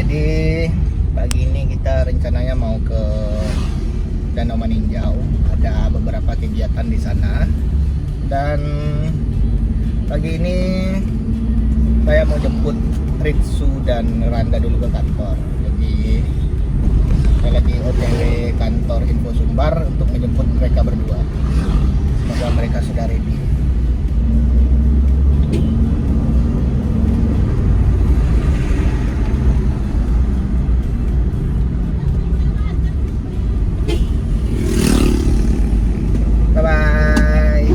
Jadi pagi ini kita rencananya mau ke Danau Maninjau. Ada beberapa kegiatan di sana. Dan pagi ini saya mau jemput Ritsu dan Randa dulu ke kantor. Jadi saya lagi OTW kantor Info Sumbar untuk menjemput mereka berdua. Semoga mereka sudah ready. Bye-bye.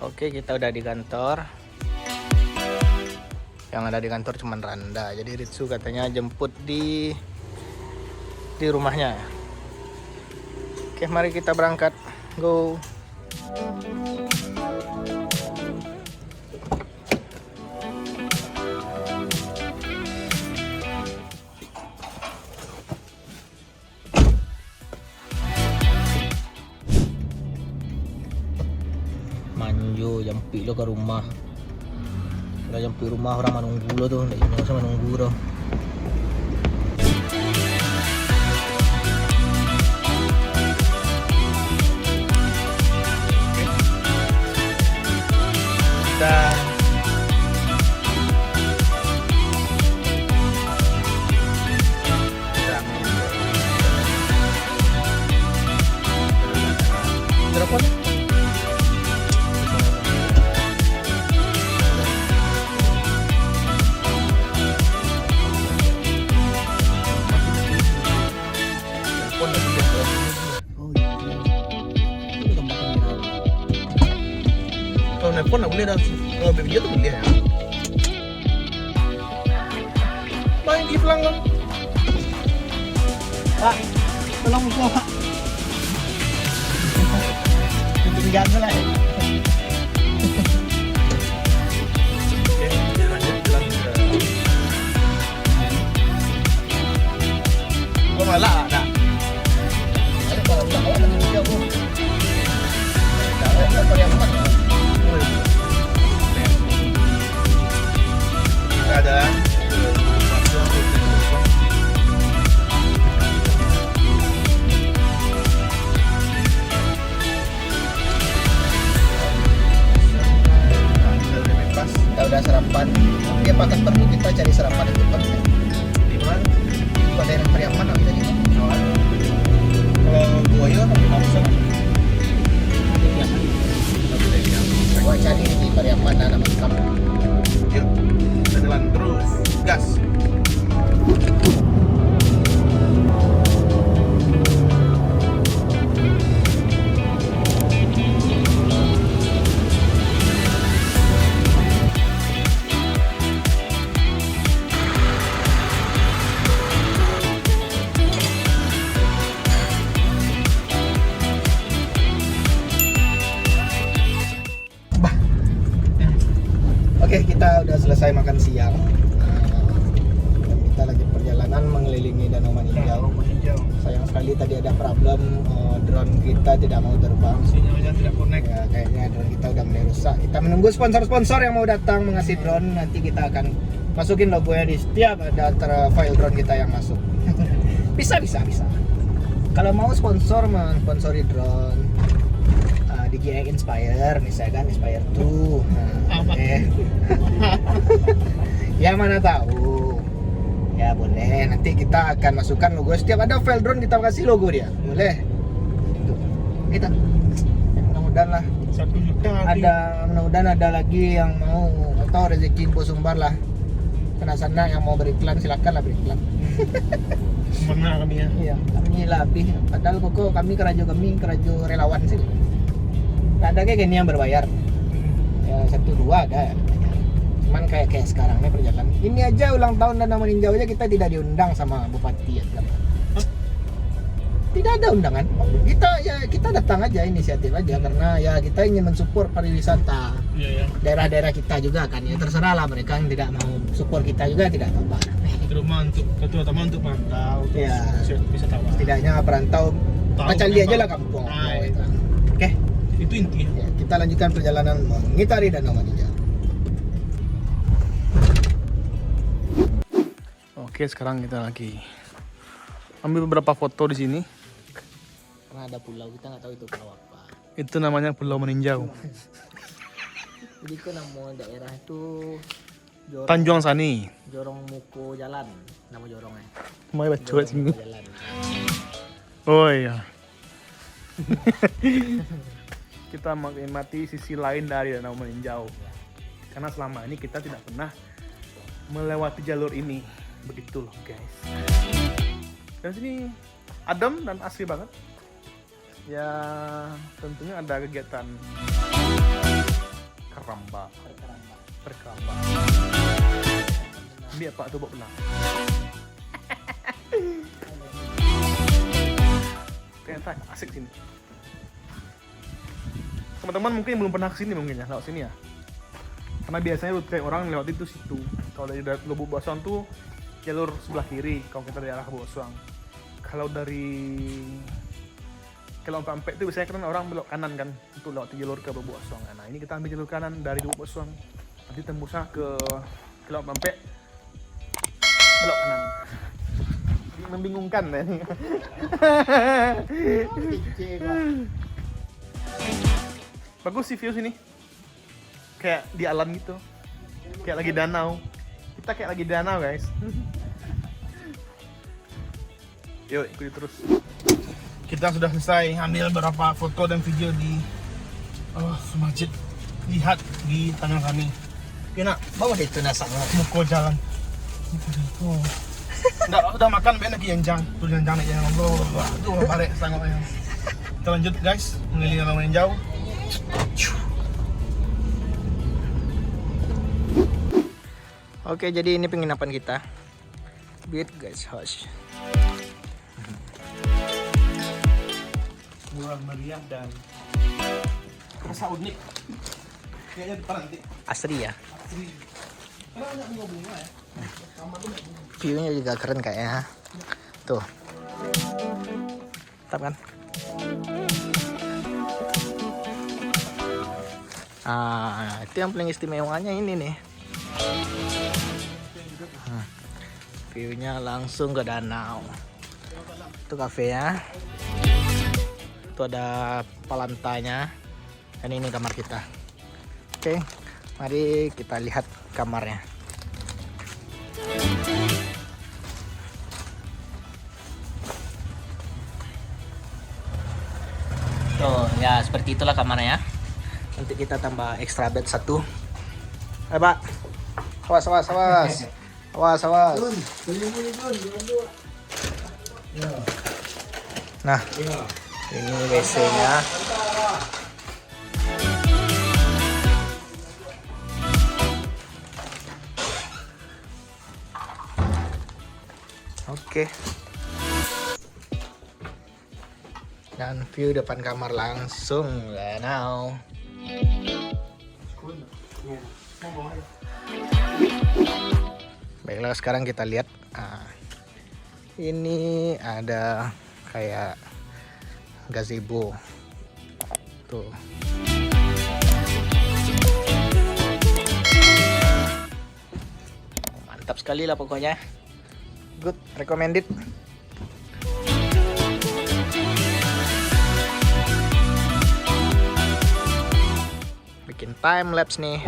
Oke, kita udah di kantor. Yang ada di kantor cuman Randa. Jadi Ritsu katanya jemput di rumahnya. Oke, mari kita berangkat. Go. Manjo jampi lo ke rumah. Udah jampi rumah orang menunggu lo tuh, nggak usah menunggu lo. Kita telepon. Kalau nelfon nggak boleh dah, kalau video tuh boleh ya. Main di pelanggan. Pak, tolong buka Pak. Tinggal lah ya. Oke, lanjut jalan ke. Oh malah ada. Ada kalau nggak ada video aku. Ada yang mana? Ada kita udah sarapan. Dia pakai perlu kita cari sarapan itu kan di mana? Bukan daerah Pariaman apa tadi? Kalau Buaya apa langsung? Gua cari di Pariaman ada makam. Yuk, kita jalan terus, gas. Oke, kita udah selesai makan siang. Dan kita lagi perjalanan mengelilingi Danau Maninjau. Sayang sekali tadi ada problem, drone kita tidak mau terbang. Sinyalnya tidak connect. Ya, kayaknya drone kita udah mulai rusak. Kita menunggu sponsor-sponsor yang mau datang mengasih drone. Nanti kita akan masukin logonya di setiap ada file drone kita yang masuk. Bisa. Kalau mau sponsor, mensponsori drone. DJI Inspire, misalkan Inspire 2. Ya mana tahu. Ya boleh. Nanti kita akan masukkan logo. Setiap ada file drone kita kasih logo dia. Boleh. Itu. Kita. Mudah-mudahan lah. 1 juta. Mudah-mudahan ada lagi yang mau atau rezeki Info Sumbar lah. Sana yang mau beriklan silakan lah beriklan. Mana kami ya? Iya, kami lebih. Padahal kok kami kerajo relawan sih. Ada kayak gini yang berbayar ya, 1-2 ada. Cuman kayak sekarang nih perjalanan ini aja ulang tahun Danau Maninjau aja kita tidak diundang sama bupati ya. Tidak ada undangan, kita datang aja, inisiatif aja karena ya kita ingin mensupport pariwisata. Iya. Daerah-daerah kita juga kan ya, terserah lah mereka yang tidak mau support kita juga tidak apa-apa. Terutama untuk perantau, ya, bisa tahu. Setidaknya perantau Pacali aja lah kampung. Nah, Oke. Itu inti. Ya, kita lanjutkan perjalanan mengitari Danau Maninjau. Oke, sekarang kita lagi ambil beberapa foto di sini. Karena ada pulau, kita nggak tahu itu pulau apa. Itu namanya Pulau Meninjau, Jadi ke nama daerah itu Tanjung Sani. Jorong Muko Jalan, nama jorongnya. Mau baca Jorong sini. Muko Jalan. Oh iya. Kita menikmati sisi lain dari Danau Meninjau. Karena selama ini kita tidak pernah melewati jalur ini. Begitu loh guys. Dan sini adem dan asri banget. Ya tentunya ada kegiatan keramba, berkeramba. Ini apa tuh pernah? Ternyata asik sini. Teman-teman mungkin belum pernah kesini mungkin ya, lewat sini ya. Karena biasanya rute orang lewat itu situ. Kalau dari Lubuk Bosong tuh jalur sebelah kiri. Kalau kita dari arah Bosong. Kalau dari Kelompak itu biasanya kan orang belok kanan kan untuk lewat jalur ke Lubuk Bosong. Nah ini kita ambil jalur kanan dari Lubuk Bosong. Nanti tembusnya ke Kelompak belok kanan. Membingungkan ya. Bagus sih view sini. Kayak di alam gitu. Kayak lagi danau. Kita kayak lagi danau, guys. Yuk, ikuti terus. Kita sudah selesai ambil beberapa foto dan video di masjid. Lihat di Tanjung Sani. Enak, Bawa itu nasa. Muko Jalan. Oh. Udah makan bener lagi yang tuh yang yang Allah. Tuh balik sangat ya. Kita lanjut guys, mengelilingi Danau Meninjau. Oke, jadi ini penginapan kita. Beat guys, hush. Murah meriah dan rasa unik. Kayaknya depan nanti. Asri ya. Karena banyak bunga-bunga ya. View-nya juga keren kayaknya. Tuh. Mantap kan? Itu yang paling istimewanya ini nih. View-nya langsung ke danau. Itu kafenya. Itu ada palantanya. Dan ini kamar kita. Oke, mari kita lihat kamarnya. Tuh, ya seperti itulah kamarnya. Nanti kita tambah extra bed 1. Ayo, Pak. Awas, awas, awas. Awas, awas. Nah, ini WC-nya. Oke. Dan view depan kamar langsung danau. Baiklah, sekarang kita lihat. Ini ada kayak gazebo. Tuh. Mantap sekali lah pokoknya. Good, recommended. Bikin time lapse nih.